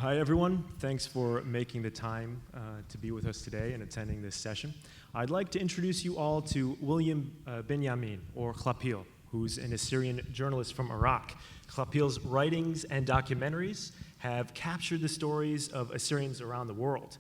Hi, everyone. Thanks for making the time to be with us today and attending this session. I'd like to introduce you all to William Bnyameen, or Khlapieel, who's an Assyrian journalist from Iraq. Khlapiel's writings and documentaries have captured the stories of Assyrians around the world.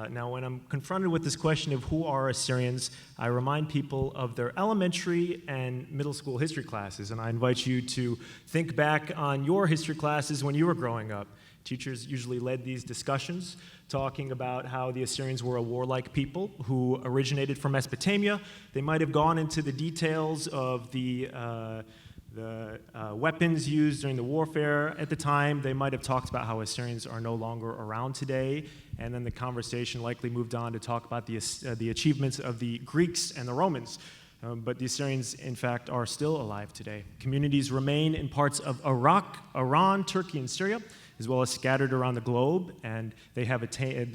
Now, when I'm confronted with this question of who are Assyrians, I remind people of their elementary and middle school history classes, and I invite you to think back on your history classes when you were growing up. Teachers usually led these discussions, talking about how the Assyrians were a warlike people who originated from Mesopotamia. They might have gone into the details of the weapons used during the warfare at the time. They might have talked about how Assyrians are no longer around today, and then the conversation likely moved on to talk about the achievements of the Greeks and the Romans. But the Assyrians, in fact, are still alive today. Communities remain in parts of Iraq, Iran, Turkey, and Syria, as well as scattered around the globe, and they have retained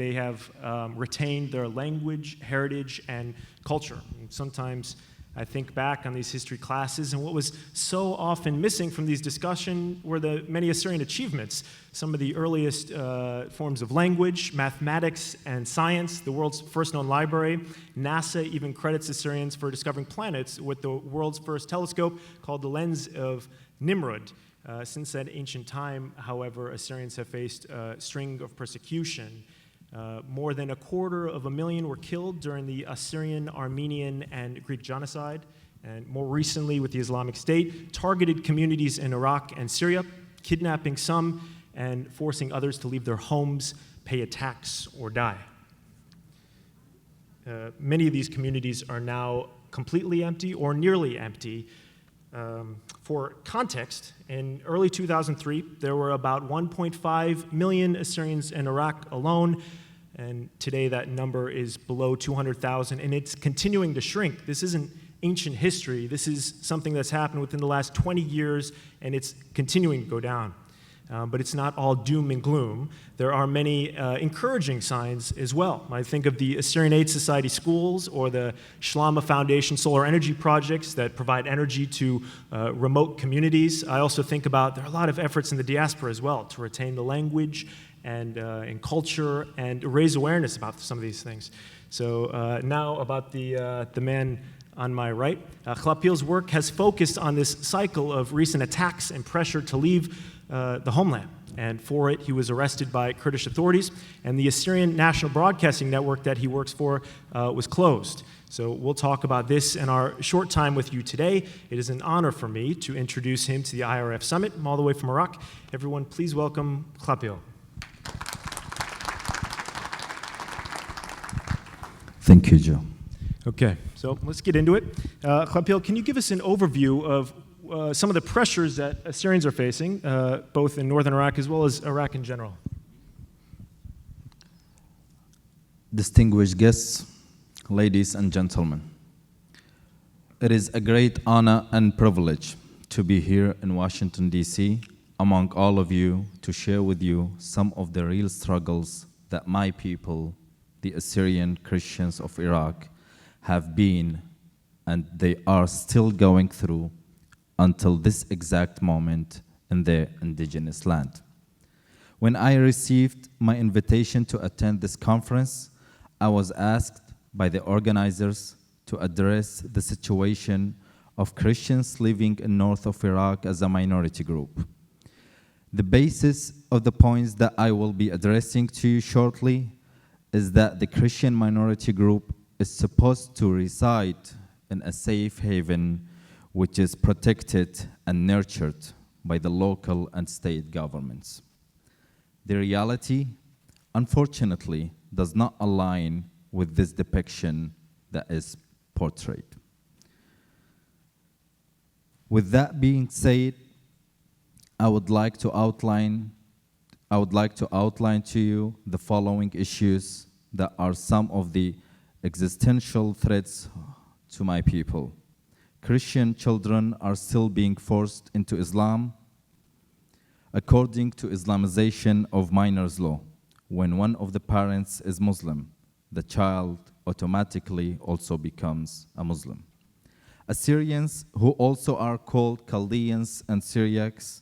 their language, heritage, and culture. And sometimes I think back on these history classes, and what was so often missing from these discussions were the many Assyrian achievements. Some of the earliest forms of language, mathematics, and science, the world's first known library. NASA even credits Assyrians for discovering planets with the world's first telescope called the lens of Nimrod. Since that ancient time, however, Assyrians have faced a string of persecution. More than 250,000 were killed during the Assyrian, Armenian, and Greek genocide, and more recently with the Islamic State, targeted communities in Iraq and Syria, kidnapping some and forcing others to leave their homes, pay a tax, or die. Many of these communities are now completely empty or nearly empty. For context, in early 2003, there were about 1.5 million Assyrians in Iraq alone, and today that number is below 200,000, and it's continuing to shrink. This isn't ancient history. This is something that's happened within the last 20 years, and it's continuing to go down. But it's not all doom and gloom. There are many encouraging signs as well. I think of the Assyrian Aid Society schools or the Shlama Foundation solar energy projects that provide energy to remote communities. I also think about there are a lot of efforts in the diaspora as well to retain the language and culture and raise awareness about some of these things. So now about the man on my right. Khlapiel's work has focused on this cycle of recent attacks and pressure to leave the homeland. And for it, he was arrested by Kurdish authorities, and the Assyrian National Broadcasting Network that he works for was closed. So we'll talk about this in our short time with you today. It is an honor for me to introduce him to the IRF Summit, all the way from Iraq. Everyone, please welcome Khlapieel. Thank you, Joe. Okay, so let's get into it. Khlapieel, can you give us an overview of some of the pressures that Assyrians are facing, both in northern Iraq as well as Iraq in general? Distinguished guests, ladies and gentlemen, it is a great honor and privilege to be here in Washington, D.C., among all of you, to share with you some of the real struggles that my people, the Assyrian Christians of Iraq, have been and they are still going through until this exact moment in their indigenous land. When I received my invitation to attend this conference, I was asked by the organizers to address the situation of Christians living in north of Iraq as a minority group. The basis of the points that I will be addressing to you shortly is that the Christian minority group is supposed to reside in a safe haven which is protected and nurtured by the local and state governments. The reality, unfortunately, does not align with this depiction that is portrayed. With that being said, I would like to outline to you the following issues that are some of the existential threats to my people. Christian children are still being forced into Islam according to Islamization of minors law. When one of the parents is Muslim, the child automatically also becomes a Muslim. Assyrians, who also are called Chaldeans and Syriacs,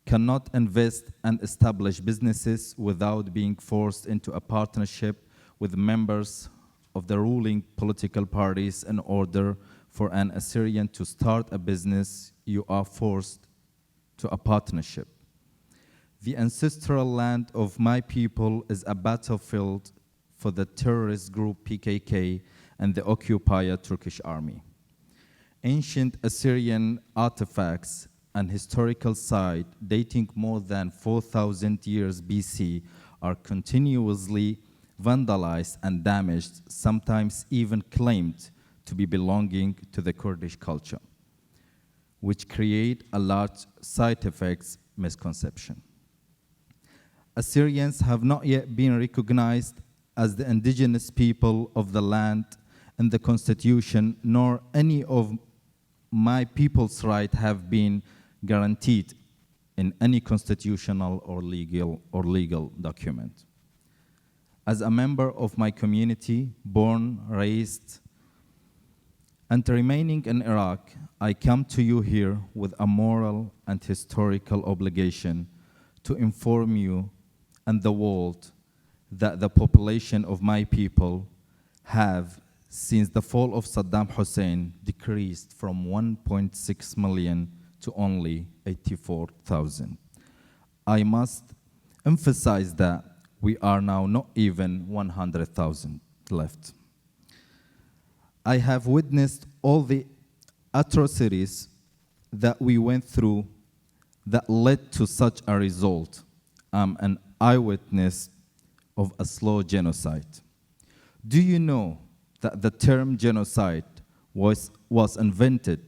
cannot invest and establish businesses without being forced into a partnership with members of the ruling political parties. In order for an Assyrian to start a business, you are forced to a partnership. The ancestral land of my people is a battlefield for the terrorist group PKK and the occupier Turkish army. Ancient Assyrian artifacts and historical sites dating more than 4,000 years BC are continuously vandalized and damaged, sometimes even claimed to be belonging to the Kurdish culture, which create a large side effects misconception. Assyrians have not yet been recognized as the indigenous people of the land in the constitution, nor any of my people's rights have been guaranteed in any constitutional or legal document. As a member of my community, born, raised, and remaining in Iraq, I come to you here with a moral and historical obligation to inform you and the world that the population of my people have, since the fall of Saddam Hussein, decreased from 1.6 million to only 84,000. I must emphasize that we are now not even 100,000 left. I have witnessed all the atrocities that we went through that led to such a result. I'm an eyewitness of a slow genocide. Do you know that the term genocide was invented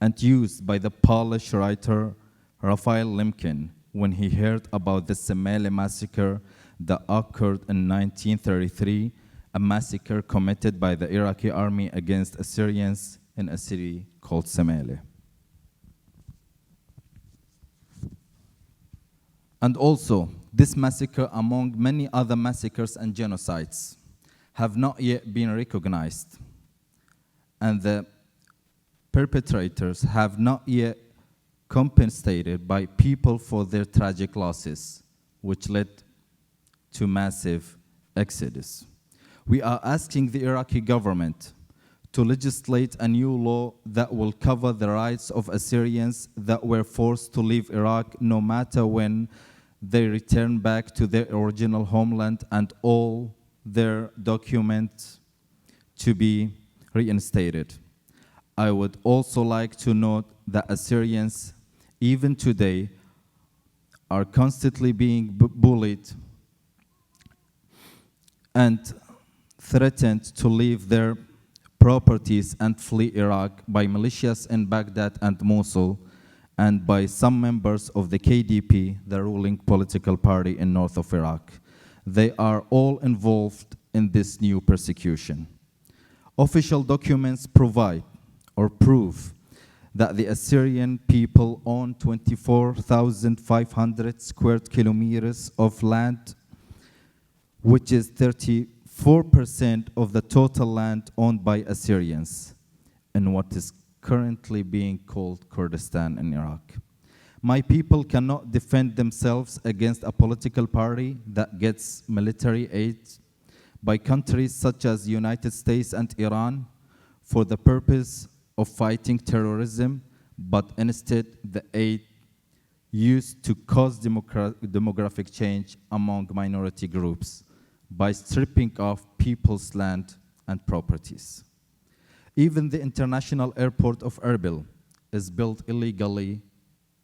and used by the Polish writer Raphael Lemkin when he heard about the Semele massacre that occurred in 1933, a massacre committed by the Iraqi army against Assyrians in a city called Semele. And also, this massacre, among many other massacres and genocides, have not yet been recognized, and the perpetrators have not yet compensated by people for their tragic losses, which led to massive exodus. We are asking the Iraqi government to legislate a new law that will cover the rights of Assyrians that were forced to leave Iraq, no matter when they return back to their original homeland, and all their documents to be reinstated. I would also like to note that Assyrians, even today, are constantly being bullied and threatened to leave their properties and flee Iraq by militias in Baghdad and Mosul, and by some members of the KDP, the ruling political party in north of Iraq. They are all involved in this new persecution. Official documents provide or prove that the Assyrian people own 24,500 square kilometers of land, which is 34% of the total land owned by Assyrians in what is currently being called Kurdistan in Iraq. My people cannot defend themselves against a political party that gets military aid by countries such as the United States and Iran for the purpose of fighting terrorism, but instead the aid used to cause demographic change among minority groups by stripping off people's land and properties. Even the international airport of Erbil is built illegally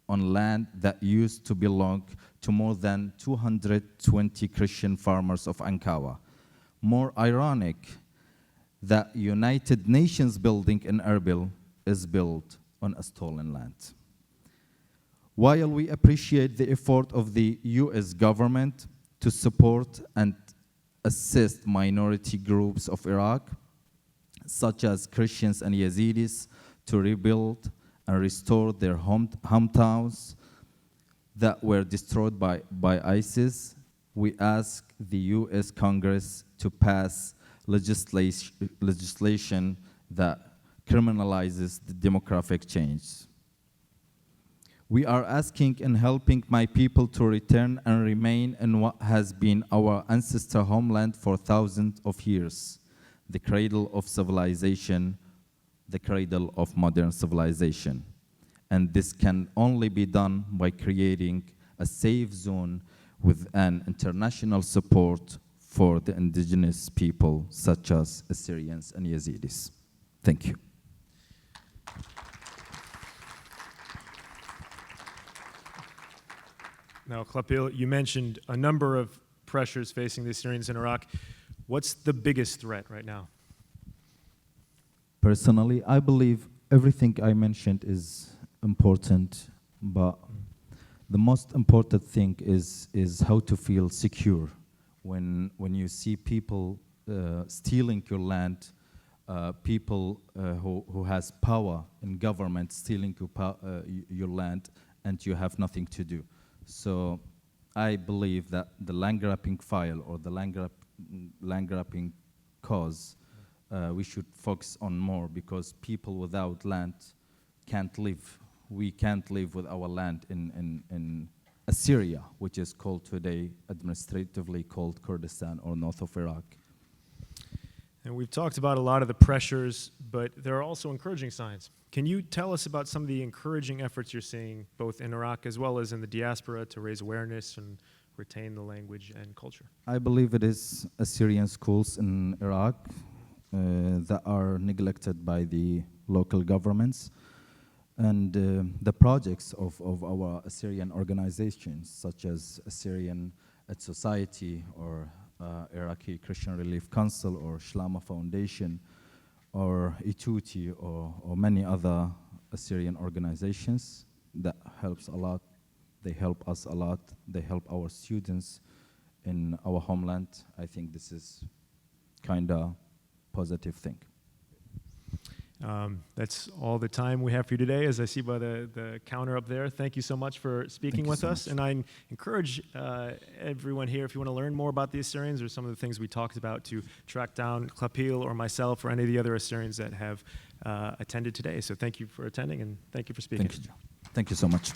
on land that used to belong to more than 220 Christian farmers of Ankawa. More ironic, that United Nations building in Erbil is built on a stolen land. While we appreciate the effort of the US government to support and assist minority groups of Iraq, such as Christians and Yazidis, to rebuild and restore their hometowns that were destroyed by ISIS, we ask the US Congress to pass legislation that criminalizes the demographic change. We are asking and helping my people to return and remain in what has been our ancestor homeland for thousands of years, the cradle of civilization, the cradle of modern civilization. And this can only be done by creating a safe zone with an international support for the indigenous people, such as Assyrians and Yazidis. Thank you. Now, Khlapieel, you mentioned a number of pressures facing the Assyrians in Iraq. What's the biggest threat right now? Personally, I believe everything I mentioned is important, but the most important thing is how to feel secure when you see people stealing your land, people who has power in government stealing your land, and you have nothing to do. So I believe that the land grabbing file or the land grabbing cause, we should focus on more, because people without land can't live. We can't live with our land in Assyria, which is called today administratively called Kurdistan or north of Iraq. And we've talked about a lot of the pressures, but there are also encouraging signs. Can you tell us about some of the encouraging efforts you're seeing both in Iraq as well as in the diaspora to raise awareness and retain the language and culture? I believe it is Assyrian schools in Iraq that are neglected by the local governments, and the projects of our Assyrian organizations, such as Assyrian Society or Iraqi Christian Relief Council or Shlama Foundation or Ituti or many other Assyrian organizations, that helps a lot. They help us a lot. They help our students in our homeland. I think this is kind of positive thing. That's all the time we have for you today, as I see by the counter up there. Thank you so much for speaking with us. And I encourage everyone here, if you want to learn more about the Assyrians or some of the things we talked about, to track down Khlapieel or myself or any of the other Assyrians that have attended today. So thank you for attending, and thank you for speaking. Thank you so much.